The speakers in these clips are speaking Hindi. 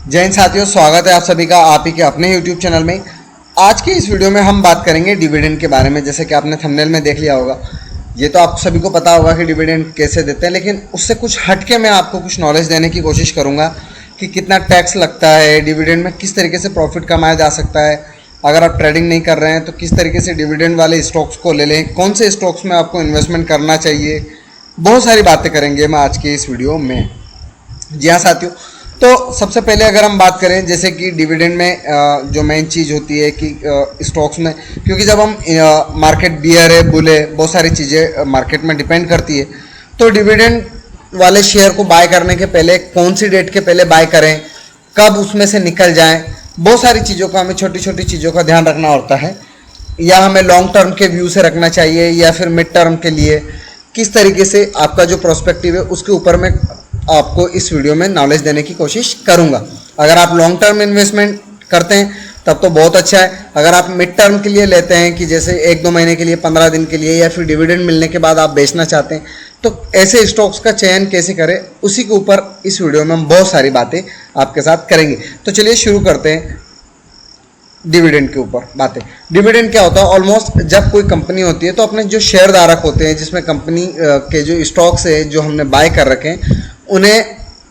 जय हिंद साथियों, स्वागत है आप सभी का आप ही के अपने YouTube चैनल में। आज की इस वीडियो में हम बात करेंगे डिविडेंड के बारे में। जैसे कि आपने थंबनेल में देख लिया होगा, ये तो आप सभी को पता होगा कि डिविडेंड कैसे देते हैं, लेकिन उससे कुछ हटके मैं आपको कुछ नॉलेज देने की कोशिश करूँगा कि कितना टैक्स लगता है डिविडेंड में, किस तरीके से प्रॉफिट कमाया जा सकता है। अगर आप ट्रेडिंग नहीं कर रहे हैं तो किस तरीके से डिविडेंड वाले स्टॉक्स को ले लें, कौन से स्टॉक्स में आपको इन्वेस्टमेंट करना चाहिए, बहुत सारी बातें करेंगे मैं आज के इस वीडियो में। जी हाँ साथियों, तो सबसे पहले अगर हम बात करें जैसे कि डिविडेंड में जो मेन चीज़ होती है कि स्टॉक्स में, क्योंकि जब हम मार्केट बियर है बुल है, बहुत सारी चीज़ें मार्केट में डिपेंड करती है, तो डिविडेंड वाले शेयर को बाय करने के पहले कौन सी डेट के पहले बाय करें, कब उसमें से निकल जाएं, बहुत सारी चीज़ों का हमें छोटी छोटी चीज़ों का ध्यान रखना होता है। या हमें लॉन्ग टर्म के व्यू से रखना चाहिए या फिर मिड टर्म के लिए, किस तरीके से आपका जो प्रोस्पेक्टिव है उसके ऊपर मैं आपको इस वीडियो में नॉलेज देने की कोशिश करूंगा। अगर आप लॉन्ग टर्म इन्वेस्टमेंट करते हैं तब तो बहुत अच्छा है। अगर आप मिड टर्म के लिए लेते हैं कि जैसे 1-2 महीने के लिए, 15 दिन के लिए, या फिर डिविडेंड मिलने के बाद आप बेचना चाहते हैं, तो ऐसे स्टॉक्स का चयन कैसे करें उसी के ऊपर इस वीडियो में हम बहुत सारी बातें आपके साथ करेंगे। तो चलिए शुरू करते हैं डिविडेंड के ऊपर बातें। डिविडेंड क्या होता है? ऑलमोस्ट जब कोई कंपनी होती है तो अपने जो शेयर धारक होते हैं, जिसमें कंपनी के जो स्टॉक्स है जो हमने बाय कर रखे हैं, उन्हें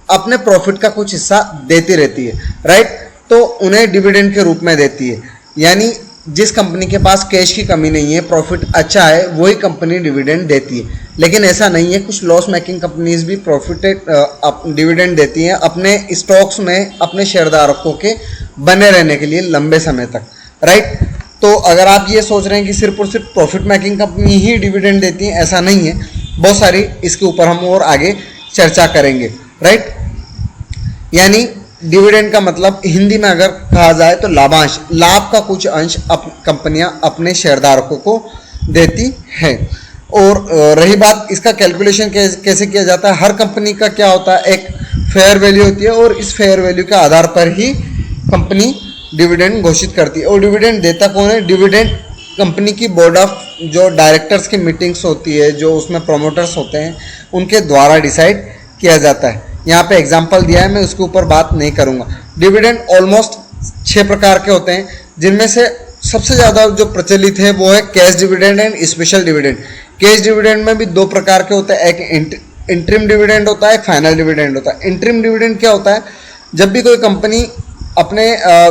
अपने प्रॉफिट का कुछ हिस्सा देती रहती है, राइट। तो उन्हें डिविडेंड के रूप में देती है। यानी जिस कंपनी के पास कैश की कमी नहीं है, प्रॉफिट अच्छा है, वही कंपनी डिविडेंड देती है। लेकिन ऐसा नहीं है, कुछ लॉस मेकिंग कंपनीज भी प्रॉफिट डिविडेंड देती हैं अपने स्टॉक्स में अपने शेयरधारकों के बने रहने के लिए लंबे समय तक, राइट। तो अगर आप ये सोच रहे हैं कि सिर्फ और सिर्फ प्रॉफिट मेकिंग कंपनी ही डिविडेंड देती है, ऐसा नहीं है। बहुत सारी इसके ऊपर हम और आगे चर्चा करेंगे, राइट। यानी डिविडेंड का मतलब हिंदी में अगर कहा जाए तो लाभांश, लाभ का कुछ अंश कंपनियां अपने शेयरधारकों को देती हैं। और रही बात इसका कैलकुलेशन कैसे किया जाता है, हर कंपनी का क्या होता है, एक फेयर वैल्यू होती है और इस फेयर वैल्यू के आधार पर ही कंपनी डिविडेंड घोषित करती है। और डिविडेंड देता कौन है? डिविडेंड कंपनी की बोर्ड ऑफ जो डायरेक्टर्स की मीटिंग्स होती है, जो उसमें प्रोमोटर्स होते हैं, उनके द्वारा डिसाइड किया जाता है। यहाँ पे एग्जांपल दिया है, मैं उसके ऊपर बात नहीं करूँगा। डिविडेंड ऑलमोस्ट 6 प्रकार के होते हैं, जिनमें से सबसे ज़्यादा जो प्रचलित है वो है cash dividend and special dividend. Cash dividend में भी 2 प्रकार के होते हैं, एक इंटरिम डिविडेंड होता है, एक फाइनल डिविडेंड होता है। इंटरिम डिविडेंड क्या होता है? जब भी कोई कंपनी अपने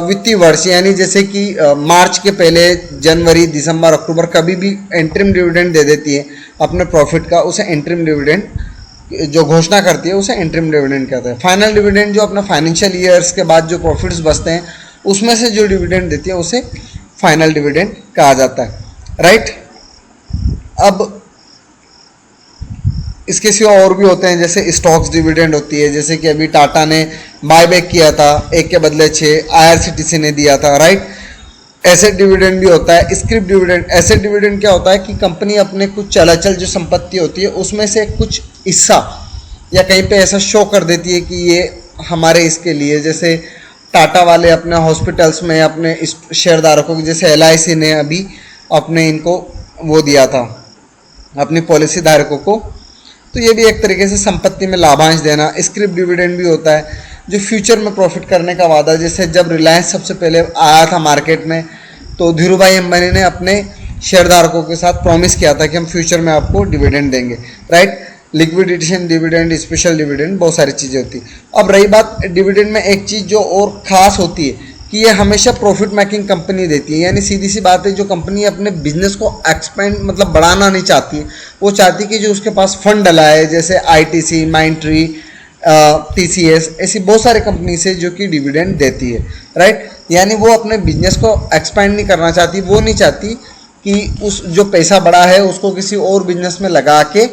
वित्तीय वर्ष यानी जैसे कि मार्च के पहले, जनवरी, दिसंबर, अक्टूबर, कभी भी इंटरिम डिविडेंड दे देती है अपने प्रॉफिट का, उसे इंटरिम डिविडेंड जो घोषणा करती है उसे इंटरिम डिविडेंड कहते हैं। फाइनल डिविडेंड जो अपना फाइनेंशियल ईयर्स के बाद जो प्रॉफिट्स बचते हैं उसमें से जो डिविडेंड देती है उसे फाइनल डिविडेंड कहा जाता है, राइट। अब इसके सिवा और भी होते हैं, जैसे स्टॉक्स डिविडेंड होती है, जैसे कि अभी टाटा ने बायबैक किया था, 1 के बदले 6, IRCTC ने दिया था, राइट। एसेट डिविडेंड भी होता है, स्क्रिप डिविडेंड। एसेट डिविडेंड क्या होता है कि कंपनी अपने कुछ चलाचल जो संपत्ति होती है उसमें से कुछ हिस्सा या कहीं पे ऐसा शो कर देती है कि ये हमारे इसके लिए, जैसे टाटा वाले अपने हॉस्पिटल्स में अपने शेयरधारकों को, जैसे LIC ने अभी अपने इनको वो दिया था अपनी पॉलिसी धारकों को, तो ये भी एक तरीके से संपत्ति में लाभांश देना। स्क्रिप डिविडेंड भी होता है जो फ्यूचर में प्रॉफिट करने का वादा, जैसे जब रिलायंस सबसे पहले आया था मार्केट में तो धीरूभाई अंबानी ने अपने शेयरधारकों के साथ प्रॉमिस किया था कि हम फ्यूचर में आपको डिविडेंड देंगे, right. Liquidation dividend, special dividend, बहुत सारी चीज़ें होती हैं। अब रही बात डिविडेंड में, एक चीज़ जो और ख़ास होती है कि ये हमेशा प्रॉफिट मेकिंग कंपनी देती है। यानी सीधी सी बात है, जो कंपनी अपने बिजनेस को एक्सपेंड मतलब बढ़ाना नहीं चाहती है, वो चाहती है कि जो उसके पास फंड डला है, जैसे ITC, माइंडट्री, TCS, ऐसी बहुत सारी कंपनी से जो कि डिविडेंड देती है, राइट। यानी वो अपने बिजनेस को एक्सपेंड नहीं करना चाहती, वो नहीं चाहती कि उस जो पैसा बढ़ा है उसको किसी और बिजनेस में लगा के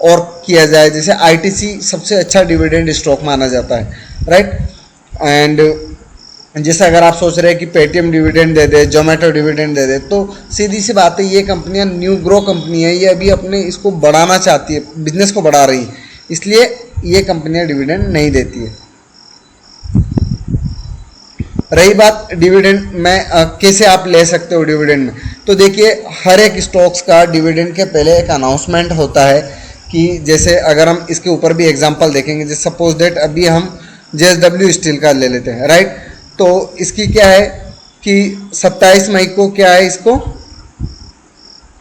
और किया जाए। जैसे ITC सबसे अच्छा डिविडेंड स्टॉक माना जाता है, राइट। एंड जैसे अगर आप सोच रहे हैं कि पेटीएम डिविडेंड दे दे, जोमेटो डिविडेंड दे दे, तो सीधी सी बात है, ये कंपनियां न्यू ग्रो कंपनी है, ये अभी अपने इसको बढ़ाना चाहती है, बिजनेस को बढ़ा रही है, इसलिए ये कंपनियां डिविडेंड नहीं देती है। रही बात डिविडेंड में कैसे आप ले सकते हो डिविडेंड में, तो देखिए हर एक स्टॉक्स का डिविडेंड के पहले एक अनाउंसमेंट होता है कि जैसे अगर हम इसके ऊपर भी एग्जांपल देखेंगे, जैसे सपोज दैट अभी हम JSW स्टील का ले लेते हैं, राइट। तो इसकी क्या है कि 27 मई को क्या है, इसको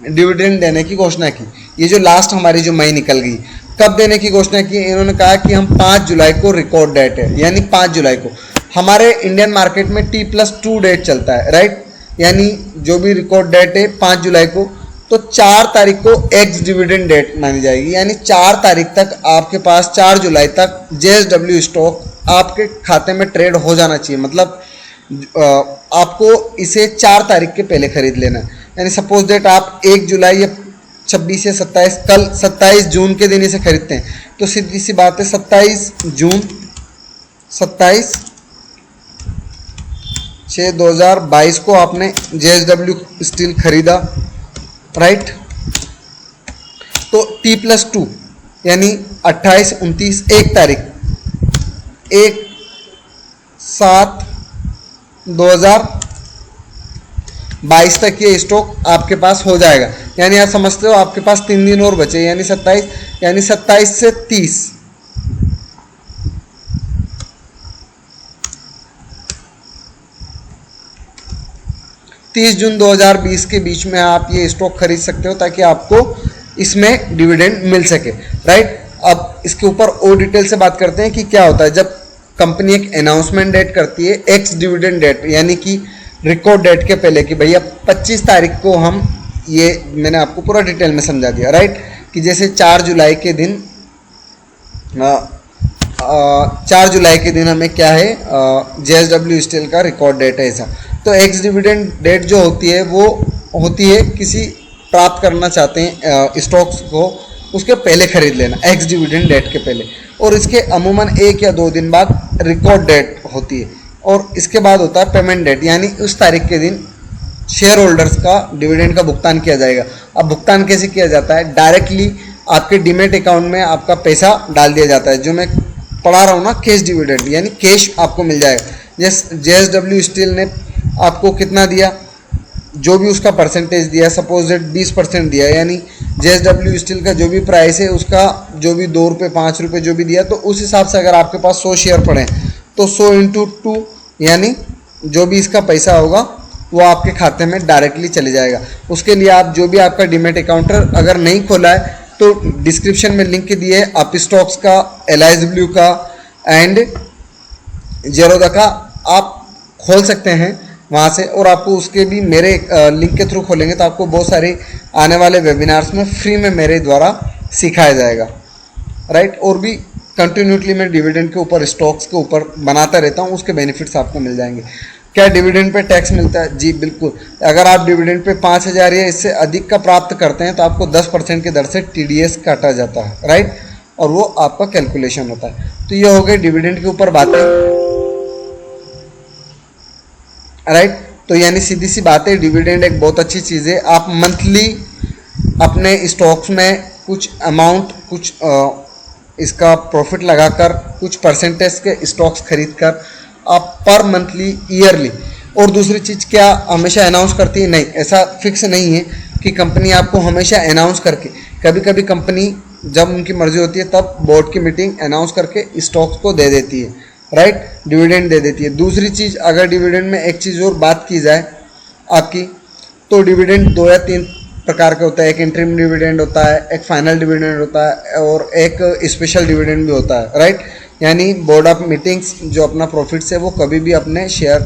डिविडेंड देने की घोषणा की। ये जो लास्ट हमारी जो मई निकल गई, कब देने की घोषणा की, इन्होंने कहा कि हम 5 जुलाई को रिकॉर्ड डेट है, यानी 5 जुलाई को हमारे इंडियन मार्केट में T+2 डेट चलता है, राइट। यानी जो भी रिकॉर्ड डेट है 5 जुलाई को, तो 4 तारीख को एक्स डिविडेंड डेट मानी जाएगी। यानी 4 तारीख तक आपके पास, 4 जुलाई तक JSW स्टॉक आपके खाते में ट्रेड हो जाना चाहिए। मतलब आपको इसे 4 तारीख के पहले खरीद लेना है। यानी सपोज डेट आप 1 जुलाई या 26 या 27, कल 27 जून के दिन इसे खरीदते हैं, तो सीधी सी बात है 27 जून 27/6/2022 को आपने JSW स्टील खरीदा, राइट। तो T+2 यानी 28, 29, 1 तारीख 1/7/2022 तक ये स्टॉक आपके पास हो जाएगा। यानी आप समझते हो आपके पास 3 दिन और बचे, यानी 27, यानी 27 से 30, 30 जून 2020 के बीच में आप ये स्टॉक खरीद सकते हो, ताकि आपको इसमें डिविडेंड मिल सके, राइट। अब इसके ऊपर और डिटेल से बात करते हैं कि क्या होता है जब कंपनी एक अनाउंसमेंट डेट करती है, एक्स डिविडेंड डेट, यानी कि रिकॉर्ड डेट के पहले, कि भैया 25 तारीख को हम, ये मैंने आपको पूरा डिटेल में समझा दिया, राइट। कि जैसे 4 जुलाई के दिन 4 जुलाई के दिन हमें क्या है, JSW स्टील का रिकॉर्ड डेट है ऐसा। तो एक्स डिविडेंड डेट जो होती है वो होती है किसी प्राप्त करना चाहते हैं स्टॉक्स को, उसके पहले खरीद लेना, एक्स डिविडेंड डेट के पहले। और इसके अमूमन 1 या 2 दिन बाद रिकॉर्ड डेट होती है, और इसके बाद होता है पेमेंट डेट, यानी उस तारीख के दिन शेयर होल्डर्स का डिविडेंड का भुगतान किया जाएगा। अब भुगतान कैसे किया जाता है, डायरेक्टली आपके डीमेट अकाउंट में आपका पैसा डाल दिया जाता है, जो मैं पढ़ा रहा हूँ ना, कैश डिविडेंड, यानी कैश आपको मिल जाएगा। जैसे JSW स्टील ने आपको कितना दिया, जो भी उसका परसेंटेज दिया, सपोज दैट 20% दिया, यानी JSW स्टील का जो भी प्राइस है उसका जो भी 2 रुपये 5 रुपये जो भी दिया, तो उस हिसाब से अगर आपके पास 100 शेयर पड़े तो 100 × 2, यानी जो भी इसका पैसा होगा वो आपके खाते में डायरेक्टली चले जाएगा। उसके लिए आप जो भी आपका डीमेट अकाउंटर अगर नहीं खोला है तो डिस्क्रिप्शन में लिंक दिए है, आप स्टॉक्स का, LISW का एंड जेरोदा का आप खोल सकते हैं वहाँ से। और आपको उसके भी मेरे लिंक के थ्रू खोलेंगे तो आपको बहुत सारे आने वाले वेबिनार्स में फ्री में मेरे द्वारा सिखाया जाएगा, राइट। और भी कंटिन्यूसली मैं डिविडेंड के ऊपर, स्टॉक्स के ऊपर बनाता रहता हूँ, उसके बेनिफिट्स आपको मिल जाएंगे। क्या डिविडेंड पे टैक्स मिलता है? जी बिल्कुल। अगर आप डिविडेंड पे 5,000 या इससे अधिक का प्राप्त करते हैं तो आपको 10% की दर से TDS काटा जाता है, राइट। और वो आपका कैलकुलेशन होता है। तो ये हो गए डिविडेंड के ऊपर बातें, राइट। तो यानी सीधी सी बात है, डिविडेंड एक बहुत अच्छी चीज़ है। आप मंथली अपने स्टॉक्स में कुछ अमाउंट, कुछ इसका प्रॉफिट लगाकर, कुछ परसेंटेज के स्टॉक्स खरीद कर आप पर मंथली, ईयरली। और दूसरी चीज़ क्या हमेशा अनाउंस करती है? नहीं, ऐसा फिक्स नहीं है कि कंपनी आपको हमेशा अनाउंस करके, कभी कभी कंपनी जब उनकी मर्जी होती है तब बोर्ड की मीटिंग अनाउंस करके स्टॉक्स को दे देती है, राइट, डिविडेंड दे देती है। दूसरी चीज़, अगर डिविडेंड में एक चीज़ और बात की जाए आपकी, तो डिविडेंड 2 या 3 प्रकार के होता है। एक इंटरिम डिविडेंड होता है, एक फाइनल डिविडेंड होता है, और एक स्पेशल डिविडेंड भी होता है, राइट। यानी बोर्ड ऑफ मीटिंग्स जो अपना प्रॉफिट्स है वो कभी भी अपने शेयर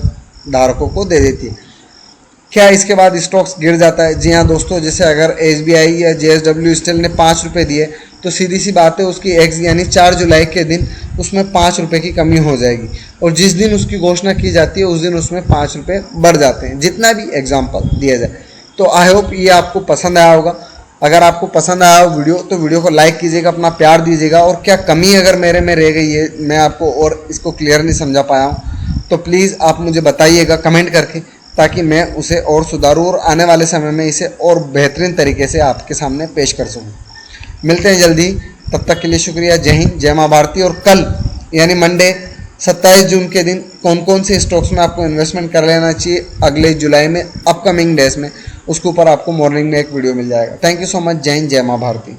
धारकों को दे देती है। क्या इसके बाद स्टॉक्स गिर जाता है? जी हाँ दोस्तों, जैसे अगर SBI या JSW स्टील ने 5 रुपये दिए तो सीधी सी बात है उसकी एक्स यानी 4 जुलाई के दिन उसमें 5 रुपये की कमी हो जाएगी, और जिस दिन उसकी घोषणा की जाती है उस दिन उसमें 5 रुपये बढ़ जाते हैं, जितना भी एग्जाम्पल दिया जाए। तो आई होप ये आपको पसंद आया होगा। अगर आपको पसंद आया हो वीडियो तो वीडियो को लाइक कीजिएगा, अपना प्यार दीजिएगा। और क्या कमी अगर मेरे में रह गई है, मैं आपको और इसको क्लियर नहीं समझा पाया हूँ, तो प्लीज़ आप मुझे बताइएगा कमेंट करके, ताकि मैं उसे और सुधारूँ और आने वाले समय में इसे और बेहतरीन तरीके से आपके सामने पेश कर सकूँ। मिलते हैं जल्दी, तब तक के लिए शुक्रिया। जय हिंद, जय माँ भारती। और कल यानी मंडे 27 जून के दिन कौन कौन से स्टॉक्स में आपको इन्वेस्टमेंट कर लेना चाहिए अगले जुलाई में, अपकमिंग डेज में, उसके ऊपर आपको मॉर्निंग में एक वीडियो मिल जाएगा। Thank you so much. जय हिंद, जय माँ भारती।